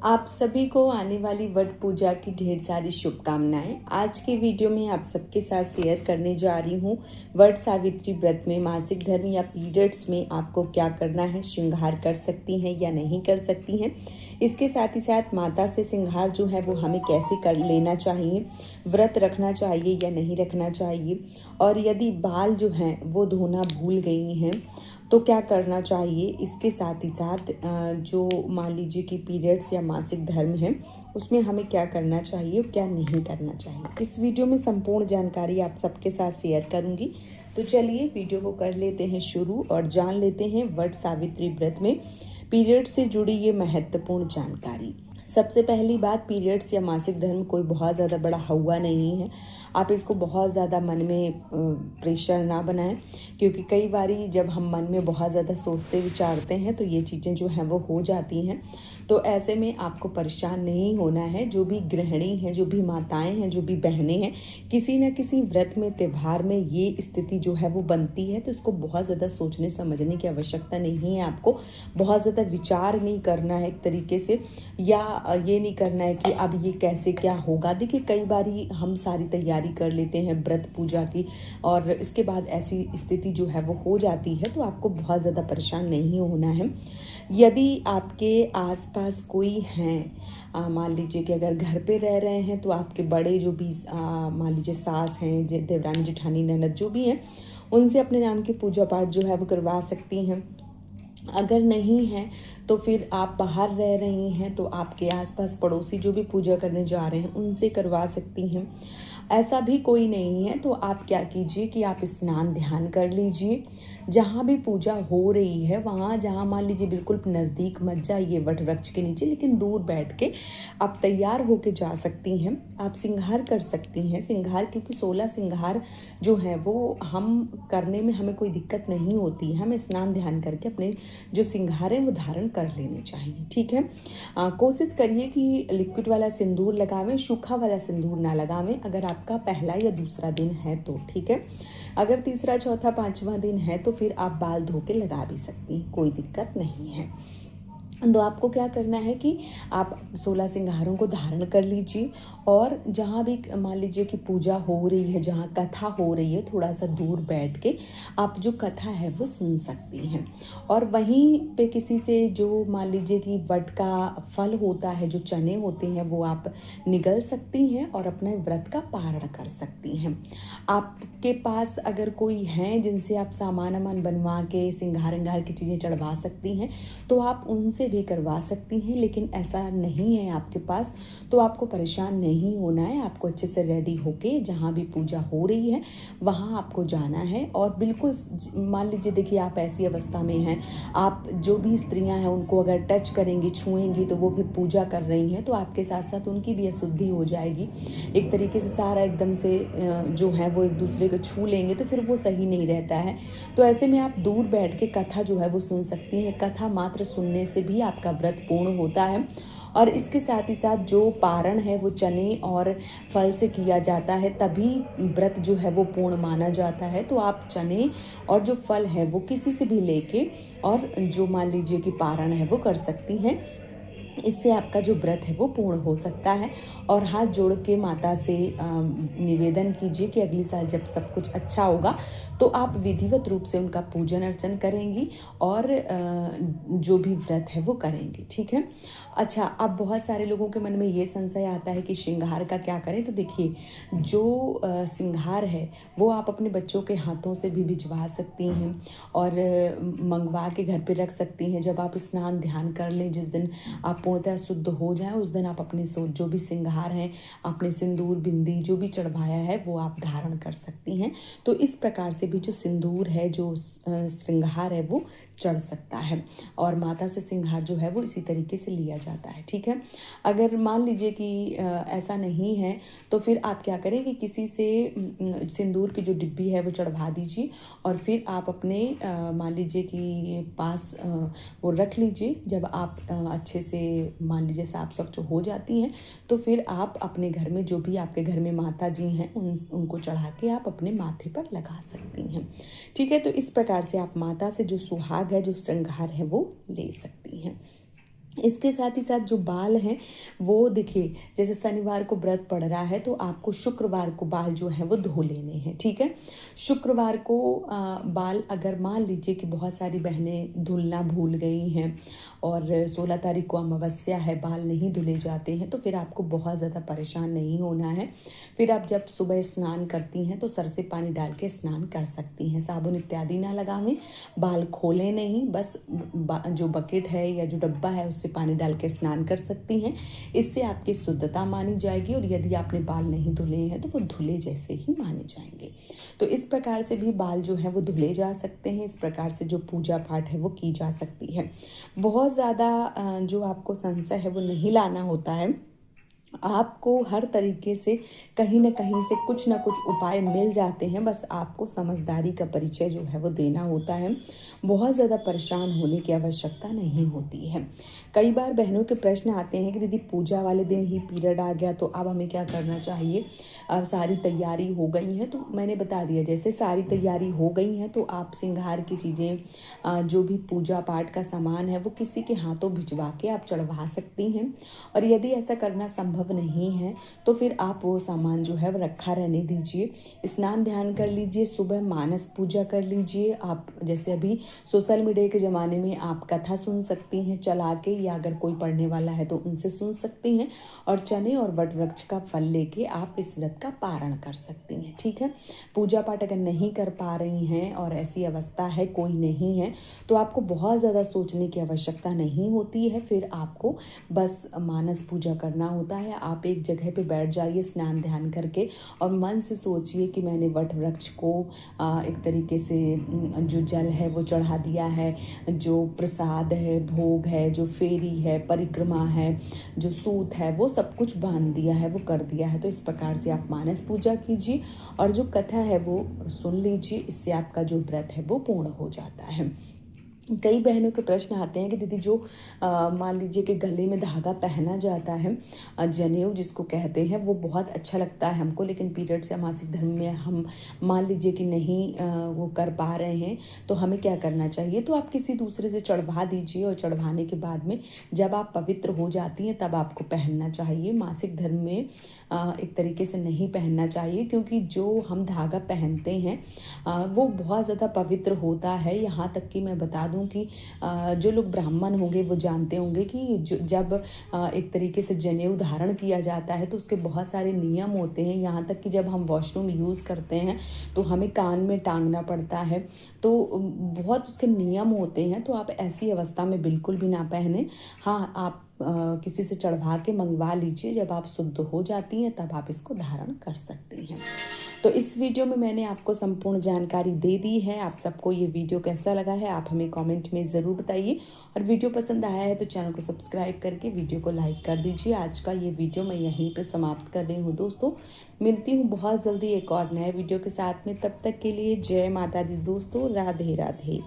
आप सभी को आने वाली वट पूजा की ढेर सारी शुभकामनाएं। आज के वीडियो में आप सबके साथ शेयर करने जा रही हूँ वट सावित्री व्रत में मासिक धर्म या पीरियड्स में आपको क्या करना है, श्रृंगार कर सकती हैं या नहीं कर सकती हैं। इसके साथ ही साथ माता से श्रृंगार जो है वो हमें कैसे कर लेना चाहिए, व्रत रखना चाहिए या नहीं रखना चाहिए, और यदि बाल जो हैं वो धोना भूल गई हैं तो क्या करना चाहिए। इसके साथ ही साथ जो मान लीजिए कि पीरियड्स या मासिक धर्म है उसमें हमें क्या करना चाहिए और क्या नहीं करना चाहिए, इस वीडियो में संपूर्ण जानकारी आप सबके साथ शेयर करूंगी। तो चलिए वीडियो को कर लेते हैं शुरू और जान लेते हैं वट सावित्री व्रत में पीरियड से जुड़ी ये महत्वपूर्ण जानकारी। सबसे पहली बात, पीरियड्स या मासिक धर्म कोई बहुत ज़्यादा बड़ा हवा नहीं है। आप इसको बहुत ज़्यादा मन में प्रेशर ना बनाएं, क्योंकि कई बारी जब हम मन में बहुत ज़्यादा सोचते विचारते हैं तो ये चीज़ें जो हैं वो हो जाती हैं। तो ऐसे में आपको परेशान नहीं होना है। जो भी गृहिणी हैं, जो भी माताएं हैं, जो भी बहनें हैं, किसी न किसी व्रत में, त्यौहार में ये स्थिति जो है वो बनती है, तो इसको बहुत ज़्यादा सोचने समझने की आवश्यकता नहीं है। आपको बहुत ज़्यादा विचार नहीं करना है एक तरीके से, या ये नहीं करना है कि अब ये कैसे क्या होगा। देखिए कई बारी हम सारी तैयारी कर लेते हैं व्रत पूजा की और इसके बाद ऐसी स्थिति जो है वो हो जाती है, तो आपको बहुत ज़्यादा परेशान नहीं होना है। यदि आपके आसपास कोई हैं, मान लीजिए कि अगर घर पे रह रहे हैं तो आपके बड़े जो भी मान लीजिए सास हैं, देवरानी जेठानी ननद जो भी हैं, उनसे अपने नाम की पूजा पाठ जो है वो करवा सकती हैं। अगर नहीं है तो फिर आप बाहर रह रही हैं तो आपके आसपास पड़ोसी जो भी पूजा करने जा रहे हैं उनसे करवा सकती हैं। ऐसा भी कोई नहीं है तो आप क्या कीजिए कि आप स्नान ध्यान कर लीजिए। जहाँ भी पूजा हो रही है वहाँ, जहाँ मान लीजिए बिल्कुल नज़दीक मत जाइए वट वृक्ष के नीचे, लेकिन दूर बैठ के आप तैयार होके जा सकती हैं। आप श्रृंगार कर सकती हैं। श्रृंगार, क्योंकि 16 श्रृंगार जो है वो हम करने में हमें कोई दिक्कत नहीं होती है। हमें स्नान ध्यान करके अपने जो श्रृंगार हैं वो धारण कर लेने चाहिए, ठीक है। कोशिश करिए कि लिक्विड वाला सिंदूर लगावें, सूखा वाला सिंदूर ना लगावें अगर आपका पहला या दूसरा दिन है तो, ठीक है। अगर तीसरा चौथा पांचवा दिन है तो फिर आप बाल धो के लगा भी सकती हैं, कोई दिक्कत नहीं है। तो आपको क्या करना है कि आप 16 श्रृंगारों को धारण कर लीजिए और जहाँ भी मान लीजिए कि पूजा हो रही है, जहाँ कथा हो रही है, थोड़ा सा दूर बैठ के आप जो कथा है वो सुन सकती हैं। और वहीं पे किसी से जो मान लीजिए कि वट का फल होता है, जो चने होते हैं, वो आप निगल सकती हैं और अपने व्रत का पारण कर सकती हैं। आपके पास अगर कोई हैं जिनसे आप सामान बनवा के श्रृंगार की चीज़ें चढ़वा सकती हैं तो आप उनसे भी करवा सकती हैं, लेकिन ऐसा नहीं है आपके पास तो आपको परेशान नहीं होना है। आपको अच्छे से रेडी होके जहाँ भी पूजा हो रही है वहाँ आपको जाना है। और बिल्कुल मान लीजिए, देखिए आप ऐसी अवस्था में हैं, आप जो भी स्त्रियां हैं उनको अगर टच करेंगी, छुएंगी तो वो भी पूजा कर रही हैं, तो आपके साथ साथ उनकी भी अशुद्धि हो जाएगी। एक तरीके से सारा एकदम से जो है वो एक दूसरे को छू लेंगे तो फिर वो सही नहीं रहता है। तो ऐसे में आप दूर बैठ के कथा जो है वो सुन सकती हैं। कथा मात्र सुनने से भी आपका व्रत पूर्ण होता है। और इसके साथ ही साथ जो पारण है वो चने और फल से किया जाता है, तभी व्रत जो है वो पूर्ण माना जाता है। तो आप चने और जो फल है वो किसी से भी लेके और जो मान लीजिए कि पारण है वो कर सकती हैं। इससे आपका जो व्रत है वो पूर्ण हो सकता है। और हाथ जोड़ के माता से निवेदन कीजिए कि अगली साल जब सब कुछ अच्छा होगा तो आप विधिवत रूप से उनका पूजन अर्चन करेंगी और जो भी व्रत है वो करेंगी, ठीक है। अच्छा, अब बहुत सारे लोगों के मन में ये संशय आता है कि श्रृंगार का क्या करें। तो देखिए, जो श्रृंगार है वो आप अपने बच्चों के हाथों से भी भिजवा सकती हैं और मंगवा के घर पे रख सकती हैं। जब आप स्नान ध्यान कर लें, जिस दिन आप पूर्णतः शुद्ध हो जाए, उस दिन आप अपने जो भी श्रृंगार हैं, अपने सिंदूर बिंदी जो भी चढ़वाया है वो आप धारण कर सकती हैं। तो इस प्रकार से भी जो सिंदूर है, जो श्रृंगार है वो चढ़ सकता है और माता से श्रृंगार जो है वो इसी तरीके से लिया जाता है, ठीक है। अगर मान लीजिए कि ऐसा नहीं है तो फिर आप क्या करें कि किसी से सिंदूर की जो डिब्बी है वो चढ़वा दीजिए और फिर आप अपने मान लीजिए कि पास वो रख लीजिए। जब आप अच्छे से मान लीजिए साफ स्वच्छ हो जाती हैं तो फिर आप अपने घर में जो भी आपके घर में माता जी हैं उनको चढ़ा के आप अपने माथे पर लगा सकती हैं, ठीक है। तो इस प्रकार से आप माता से जो सुहाग है, जो श्रृंगार है वो ले सकती हैं। इसके साथ ही साथ जो बाल हैं वो देखिए, जैसे शनिवार को व्रत पड़ रहा है तो आपको शुक्रवार को बाल जो हैं वो धो लेने हैं, ठीक है। शुक्रवार को बाल अगर मान लीजिए कि बहुत सारी बहनें धुलना भूल गई हैं और 16 तारीख को अमावस्या है, बाल नहीं धुले जाते हैं, तो फिर आपको बहुत ज़्यादा परेशान नहीं होना है। फिर आप जब सुबह स्नान करती हैं तो सर से पानी डाल के स्नान कर सकती हैं, साबुन इत्यादि ना लगावें, बाल खोलें नहीं, बस जो बकेट है या जो डब्बा है उससे पानी डाल के स्नान कर सकती हैं। इससे आपकी शुद्धता मानी जाएगी और यदि आपने बाल नहीं धुले हैं तो वो धुले जैसे ही माने जाएंगे। तो इस प्रकार से भी बाल जो है वो धुले जा सकते हैं, इस प्रकार से जो पूजा पाठ है वो की जा सकती है। बहुत ज़्यादा जो आपको संशय है वो नहीं लाना होता है, आपको हर तरीके से कहीं न कहीं से कुछ ना कुछ उपाय मिल जाते हैं, बस आपको समझदारी का परिचय जो है वो देना होता है। बहुत ज़्यादा परेशान होने की आवश्यकता नहीं होती है। कई बार बहनों के प्रश्न आते हैं कि दीदी पूजा वाले दिन ही पीरियड आ गया तो अब हमें क्या करना चाहिए? सारी तैयारी हो गई है, तो मैंने बता दिया, जैसे सारी तैयारी हो गई है तो आप श्रृंगार की चीज़ें, जो भी पूजा पाठ का सामान है वो किसी के हाथों भिजवा के आप चढ़वा सकती हैं। और यदि ऐसा करना संभव नहीं है तो फिर आप वो सामान जो है वो रखा रहने दीजिए, स्नान ध्यान कर लीजिए, सुबह मानस पूजा कर लीजिए। आप जैसे अभी सोशल मीडिया के ज़माने में आप कथा सुन सकती हैं चला के, या अगर कोई पढ़ने वाला है तो उनसे सुन सकती हैं, और चने और वट वृक्ष का फल लेके आप इस व्रत का पारण कर सकती हैं, ठीक है। पूजा पाठ अगर नहीं कर पा रही हैं और ऐसी अवस्था है कोई नहीं है तो आपको बहुत ज़्यादा सोचने की आवश्यकता नहीं होती है, फिर आपको बस मानस पूजा करना होता है। आप एक जगह पे बैठ जाइए स्नान ध्यान करके और मन से सोचिए कि मैंने वट वृक्ष को एक तरीके से जो जल है वो चढ़ा दिया है, जो प्रसाद है, भोग है, जो फेरी है, परिक्रमा है, जो सूत है, वो सब कुछ बांध दिया है, वो कर दिया है। तो इस प्रकार से आप मानस पूजा कीजिए और जो कथा है वो सुन लीजिए, इससे आपका जो व्रत है वो पूर्ण हो जाता है। कई बहनों के प्रश्न आते हैं कि दीदी जो मान लीजिए कि गले में धागा पहना जाता है, जनेऊ जिसको कहते हैं, वो बहुत अच्छा लगता है हमको, लेकिन पीरियड्स या मासिक धर्म में हम मान लीजिए कि नहीं वो कर पा रहे हैं तो हमें क्या करना चाहिए? तो आप किसी दूसरे से चढ़वा दीजिए और चढ़वाने के बाद में जब आप पवित्र हो जाती हैं तब आपको पहनना चाहिए। मासिक धर्म में एक तरीके से नहीं पहनना चाहिए, क्योंकि जो हम धागा पहनते हैं वो बहुत ज़्यादा पवित्र होता है। यहाँ तक कि मैं बता दूं कि जो लोग ब्राह्मण होंगे वो जानते होंगे कि जब एक तरीके से जनेऊ धारण किया जाता है तो उसके बहुत सारे नियम होते हैं। यहाँ तक कि जब हम वॉशरूम यूज़ करते हैं तो हमें कान में टांगना पड़ता है, तो बहुत उसके नियम होते हैं। तो आप ऐसी अवस्था में बिल्कुल भी ना पहने। हाँ, आप किसी से चढ़वा के मंगवा लीजिए, जब आप शुद्ध हो जाती हैं तब आप इसको धारण कर सकती हैं। तो इस वीडियो में मैंने आपको संपूर्ण जानकारी दे दी है। आप सबको ये वीडियो कैसा लगा है आप हमें कमेंट में ज़रूर बताइए, और वीडियो पसंद आया है तो चैनल को सब्सक्राइब करके वीडियो को लाइक कर दीजिए। आज का ये वीडियो मैं यहीं पे समाप्त कर रही हूँ दोस्तों। मिलती हूँ बहुत जल्दी एक और नए वीडियो के साथ में, तब तक के लिए जय माता दी दोस्तों, राधे राधे।